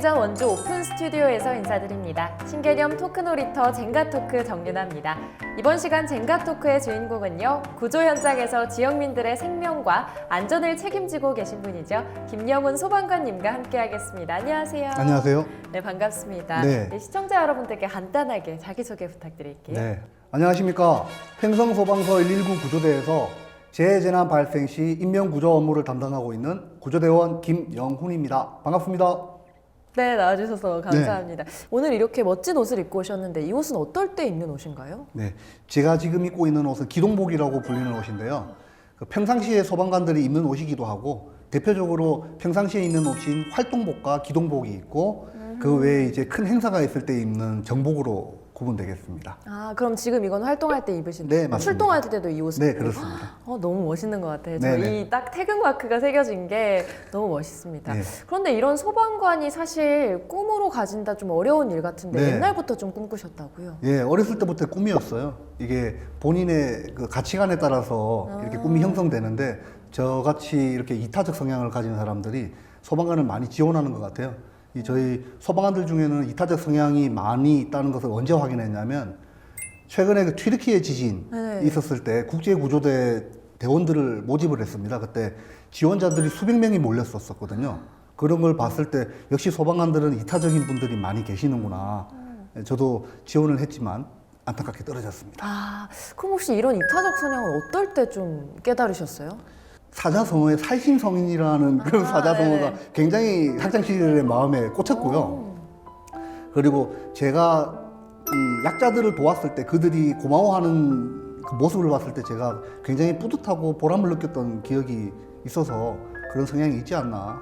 대전 원주 오픈 스튜디오에서 인사드립니다. 신개념 토크 놀이터 젠가토크 정윤아입니다. 이번 시간 젠가토크의 주인공은요, 구조 현장에서 지역민들의 생명과 안전을 책임지고 계신 분이죠. 김영훈 소방관님과 함께하겠습니다. 안녕하세요. 안녕하세요. 네, 반갑습니다. 네. 네, 시청자 여러분들께 간단하게 자기소개 부탁드릴게요. 네, 안녕하십니까. 횡성소방서 119 구조대에서 재재난 발생 시 인명구조 업무를 담당하고 있는 구조대원 김영훈입니다. 반갑습니다. 네, 나와주셔서 감사합니다. 오늘 이렇게 멋진 옷을 입고 오셨는데 이 옷은 어떨 때 입는 옷인가요? 네, 제가 지금 입고 있는 옷은 기동복이라고 불리는 옷인데요. 평상시에 소방관들이 입는 옷이기도 하고, 대표적으로 평상시에 입는 옷인 활동복과 기동복이 있고, 그 외에 이제 큰 행사가 있을 때 입는 정복으로 구분되겠습니다. 아, 그럼 지금 이건 활동할 때 입으신 네, 거예요? 맞습니다. 출동할 때도 이 옷을 네, 입고? 그렇습니다. 너무 멋있는 것 같아요. 저 네네. 이 딱 태극 마크가 새겨진 게 너무 멋있습니다. 네. 그런데 이런 소방관이 사실 꿈으로 가진다 좀 어려운 일 같은데 네. 옛날부터 좀 꿈꾸셨다고요? 예, 어렸을 때부터 꿈이었어요. 이게 본인의 그 가치관에 따라서 이렇게 꿈이 형성되는데, 저같이 이렇게 이타적 성향을 가진 사람들이 소방관을 많이 지원하는 것 같아요. 저희 소방관들 중에는 이타적 성향이 많이 있다는 것을 언제 확인했냐면, 최근에 그 튀르키예 지진이 네. 있었을 때 국제구조대 대원들을 모집을 했습니다. 그때 지원자들이 수백 명이 몰렸었거든요. 그런 걸 봤을 때 역시 소방관들은 이타적인 분들이 많이 계시는구나. 저도 지원을 했지만 안타깝게 떨어졌습니다. 아, 그럼 혹시 이런 이타적 성향을 어떨 때 좀 깨달으셨어요? 사자성어의 살신성인이라는 그런 사자성어가 네네. 굉장히 학창시절의 마음에 꽂혔고요. 그리고 제가 약자들을 도왔을 때 그들이 고마워하는 그 모습을 봤을 때 제가 굉장히 뿌듯하고 보람을 느꼈던 기억이 있어서 그런 성향이 있지 않나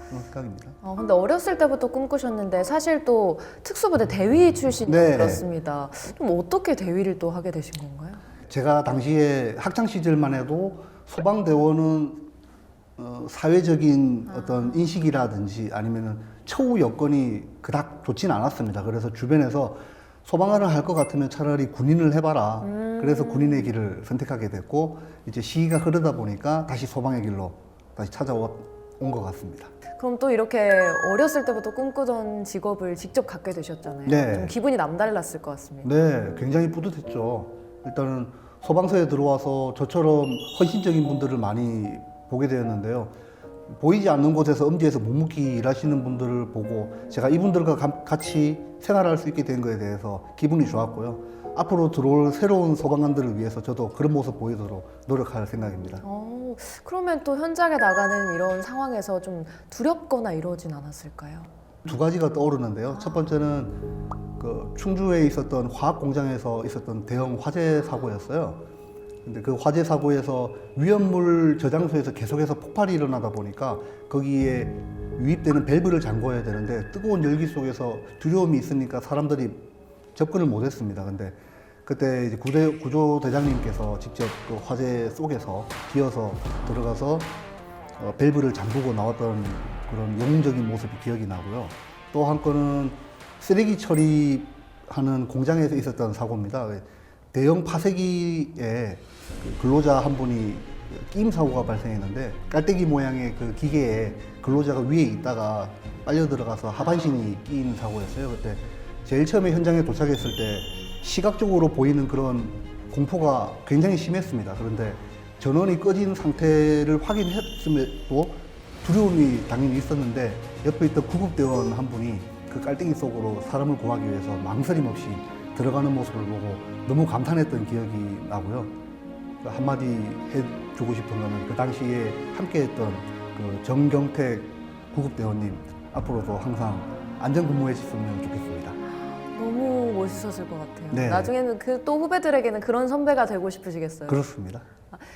그런 생각입니다. 근데 어렸을 때부터 꿈꾸셨는데 사실 또 특수부대 대위 출신이 네. 들었습니다. 좀 어떻게 대위를 또 하게 되신 건가요? 제가 당시에 학창시절만 해도 소방대원은 사회적인 어떤 인식이라든지 아니면 처우 여건이 그닥 좋진 않았습니다. 그래서 주변에서 소방관을 할 것 같으면 차라리 군인을 해봐라. 그래서 군인의 길을 선택하게 됐고, 이제 시기가 흐르다 보니까 다시 소방의 길로 다시 찾아온 것 같습니다. 그럼 또 이렇게 어렸을 때부터 꿈꾸던 직업을 직접 갖게 되셨잖아요. 네. 좀 기분이 남달랐을 것 같습니다. 네, 굉장히 뿌듯했죠. 일단은 소방서에 들어와서 저처럼 헌신적인 분들을 많이 보게 되었는데요. 보이지 않는 곳에서 엄지에서 묵묵히 일하시는 분들을 보고 제가 이분들과 같이 생활할 수 있게 된 거에 대해서 기분이 좋았고요. 앞으로 들어올 새로운 소방관들을 위해서 저도 그런 모습 보이도록 노력할 생각입니다. 그러면 또 현장에 나가는 이런 상황에서 좀 두렵거나 이러진 않았을까요? 두 가지가 떠오르는데요. 첫 번째는 그 충주에 있었던 화학 공장에서 있었던 대형 화재 사고였어요. 근데 그 화재 사고에서 위험물 저장소에서 계속해서 폭발이 일어나다 보니까 거기에 유입되는 밸브를 잠궈야 되는데 뜨거운 열기 속에서 두려움이 있으니까 사람들이 접근을 못했습니다. 근데 그때 이제 구조대장님께서 직접 그 화재 속에서 기어서 들어가서 밸브를 잠그고 나왔던 그런 영웅적인 모습이 기억이 나고요. 또 한 건은 쓰레기 처리하는 공장에서 있었던 사고입니다. 대형 파쇄기에 그 근로자 한 분이 끼임 사고가 발생했는데, 깔때기 모양의 그 기계에 근로자가 위에 있다가 빨려 들어가서 하반신이 끼인 사고였어요. 그때 제일 처음에 현장에 도착했을 때 시각적으로 보이는 그런 공포가 굉장히 심했습니다. 그런데 전원이 꺼진 상태를 확인했음에도 두려움이 당연히 있었는데, 옆에 있던 구급대원 한 분이 그 깔때기 속으로 사람을 구하기 위해서 망설임 없이 들어가는 모습을 보고 너무 감탄했던 기억이 나고요. 한마디 해주고 싶은 거는 그 당시에 함께했던 그 정경택 구급대원님, 앞으로도 항상 안전근무해 주셨으면 좋겠습니다. 너무 멋있었을 것 같아요. 네. 나중에는 그 또 후배들에게는 그런 선배가 되고 싶으시겠어요? 그렇습니다.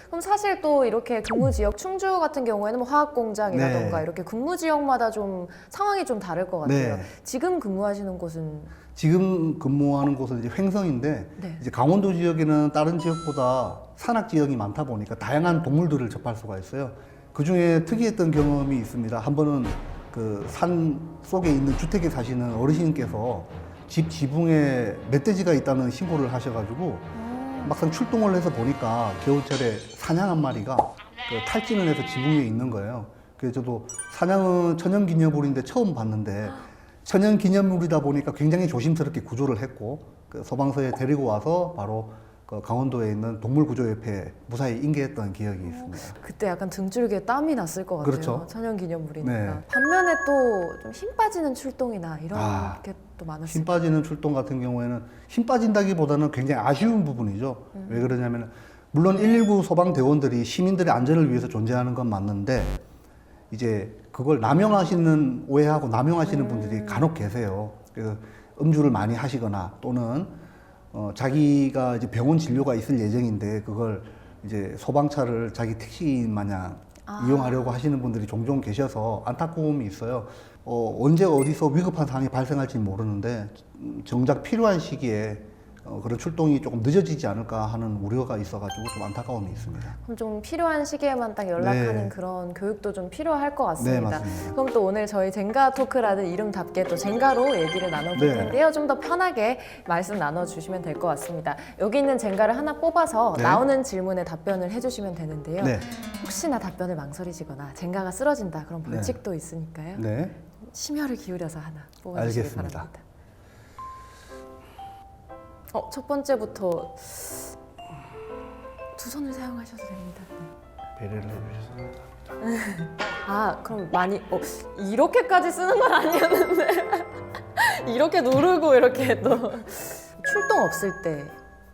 그럼 사실 또 이렇게 근무 지역 충주 같은 경우에는 뭐 화학 공장이라던가 네. 이렇게 근무 지역마다 좀 상황이 좀 다를 것 같아요. 네. 지금 근무하시는 곳은 지금 근무하는 곳은 이제 횡성인데, 네. 이제 강원도 지역에는 다른 지역보다 산악 지역이 많다 보니까 다양한 동물들을 접할 수가 있어요. 그 중에 특이했던 경험이 있습니다. 한 번은 그 산 속에 있는 주택에 사시는 어르신께서 집 지붕에 멧돼지가 있다는 신고를 하셔가지고 막상 출동을 해서 보니까 겨울철에 사냥 한 마리가 그 탈진을 해서 지붕 위에 있는 거예요. 그래서 저도 사냥은 천연기념물인데 처음 봤는데 천연 기념물이다 보니까 굉장히 조심스럽게 구조를 했고 그 소방서에 데리고 와서 바로 그 강원도에 있는 동물구조협회에 무사히 인계했던 기억이 있습니다. 그때 약간 등줄기에 땀이 났을 것 같아요. 그렇죠. 천연기념물이니까. 네. 반면에 또 좀 힘 빠지는 출동이나 이런 게 또 많았어요. 힘 빠지는 출동 같은 경우에는 힘 빠진다기보다는 굉장히 아쉬운 부분이죠. 왜 그러냐면 물론 119 소방대원들이 시민들의 안전을 위해서 존재하는 건 맞는데 이제 그걸 남용하시는 오해하고 남용하시는 분들이 간혹 계세요. 그래서 음주를 많이 하시거나 또는 자기가 이제 병원 진료가 있을 예정인데 그걸 이제 소방차를 자기 택시인 마냥 이용하려고 하시는 분들이 종종 계셔서 안타까움이 있어요. 언제 어디서 위급한 상황이 발생할지 모르는데 정작 필요한 시기에 그런 출동이 조금 늦어지지 않을까 하는 우려가 있어가지고 좀 안타까움이 있습니다. 그럼 좀 필요한 시기에만 딱 연락하는 네. 그런 교육도 좀 필요할 것 같습니다. 네, 맞습니다. 그럼 또 오늘 저희 젠가 토크라는 이름답게 또 젠가로 얘기를 나눠볼 네. 텐데요. 좀 더 편하게 말씀 나눠주시면 될 것 같습니다. 여기 있는 젠가를 하나 뽑아서 네. 나오는 질문에 답변을 해주시면 되는데요. 네. 혹시나 답변을 망설이시거나 젠가가 쓰러진다 그런 벌칙도 있으니까요. 네. 심혈을 기울여서 하나 뽑아주시기 알겠습니다. 바랍니다. 첫 번째부터 두 손을 사용하셔도 됩니다. 배려를 해주셔서 감사합니다. 그럼 많이 이렇게까지 쓰는 건 아니었는데 이렇게 누르고 이렇게 또 출동 없을 때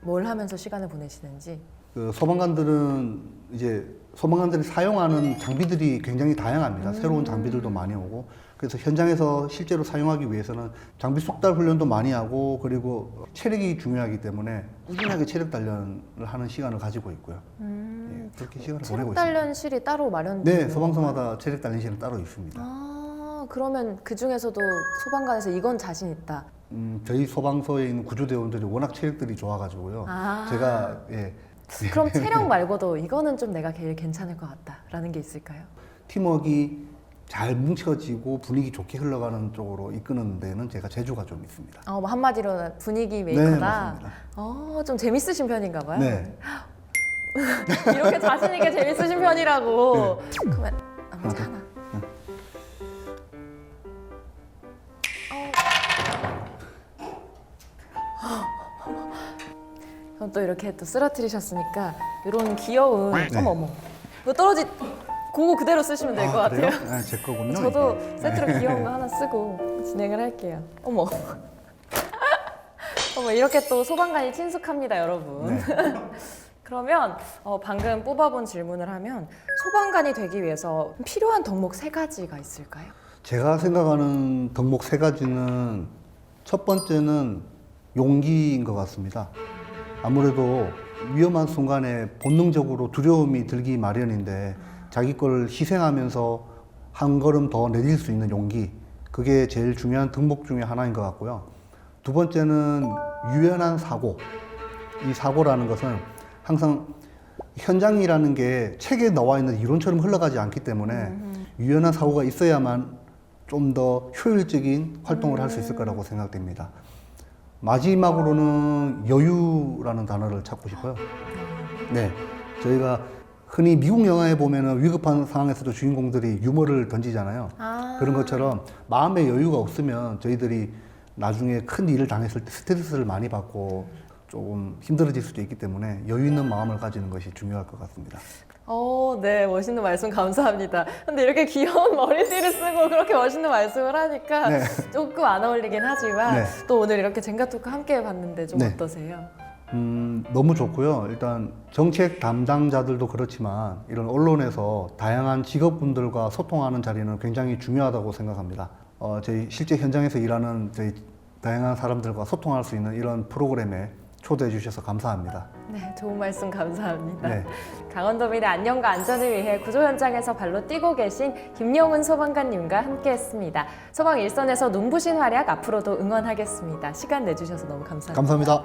뭘 하면서 시간을 보내시는지. 그 소방관들은 이제 소방관들이 사용하는 장비들이 굉장히 다양합니다. 새로운 장비들도 많이 오고 그래서 현장에서 실제로 사용하기 위해서는 장비 속달 훈련도 많이 하고 그리고 체력이 중요하기 때문에 꾸준하게 체력 단련을 하는 시간을 가지고 있고요. 예, 그렇게 시간을 보내고 체력 있습니다. 단련실이 따로 마련되어 네, 있는 소방서마다 체력 단련실은 따로 있습니다. 그러면 그 중에서도 소방관에서 이건 자신 있다. 저희 소방서에 있는 구조대원들이 워낙 체력들이 좋아가지고요. 제가 그럼 체력 말고도 이거는 좀 내가 제일 괜찮을 것 같다라는 게 있을까요? 팀워크가 잘 뭉쳐지고 분위기 좋게 흘러가는 쪽으로 이끄는 데는 제가 재주가 좀 있습니다. 뭐 한마디로 분위기 네, 메이커다. 맞습니다. 좀 재밌으신 편인가 봐요. 네. 이렇게 자신 있게 재밌으신 편이라고. 그러면 먼저 하나. 그럼 또 이렇게 또 쓰러뜨리셨으니까 이런 귀여운 네. 어머 이거 떨어지 그거 그대로 쓰시면 될 것 같아요. 그래요? 네, 제 거군요. 저도 이게. 세트로 귀여운 거 하나 쓰고 진행을 할게요. 어머. 어머 이렇게 또 소방관이 친숙합니다, 여러분. 네. 그러면 방금 뽑아본 질문을 하면 소방관이 되기 위해서 필요한 덕목 3가지가 있을까요? 제가 생각하는 덕목 3가지는 첫 번째는 용기인 것 같습니다. 아무래도 위험한 순간에 본능적으로 두려움이 들기 마련인데 자기 걸 희생하면서 한 걸음 더 내딜 수 있는 용기, 그게 제일 중요한 덕목 중에 하나인 것 같고요. 두 번째는 유연한 사고. 이 사고라는 것은 항상 현장이라는 게 책에 나와 있는 이론처럼 흘러가지 않기 때문에 유연한 사고가 있어야만 좀 더 효율적인 활동을 할 수 있을 거라고 생각됩니다. 마지막으로는 여유라는 단어를 찾고 싶어요. 네, 저희가 흔히 미국 영화에 보면은 위급한 상황에서도 주인공들이 유머를 던지잖아요. 그런 것처럼 마음의 여유가 없으면 저희들이 나중에 큰 일을 당했을 때 스트레스를 많이 받고 조금 힘들어질 수도 있기 때문에 여유 있는 마음을 가지는 것이 중요할 것 같습니다. 네, 멋있는 말씀 감사합니다. 근데 이렇게 귀여운 머리띠를 쓰고 그렇게 멋있는 말씀을 하니까 네. 조금 안 어울리긴 하지만 네. 또 오늘 이렇게 젠가 토크 함께 해봤는데 좀 네. 어떠세요? 너무 좋고요. 일단 정책 담당자들도 그렇지만 이런 언론에서 다양한 직업분들과 소통하는 자리는 굉장히 중요하다고 생각합니다. 저희 실제 현장에서 일하는 저희 다양한 사람들과 소통할 수 있는 이런 프로그램에 초대해 주셔서 감사합니다. 네, 좋은 말씀 감사합니다. 네. 강원도민의 안녕과 안전을 위해 구조 현장에서 발로 뛰고 계신 김영훈 소방관님과 함께했습니다. 소방 일선에서 눈부신 활약 앞으로도 응원하겠습니다. 시간 내주셔서 너무 감사합니다. 감사합니다.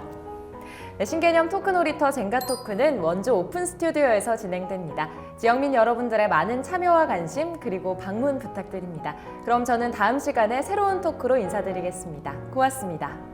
네, 신개념 토크 놀이터 젠가 토크는 원주 오픈 스튜디오에서 진행됩니다. 지역민 여러분들의 많은 참여와 관심 그리고 방문 부탁드립니다. 그럼 저는 다음 시간에 새로운 토크로 인사드리겠습니다. 고맙습니다.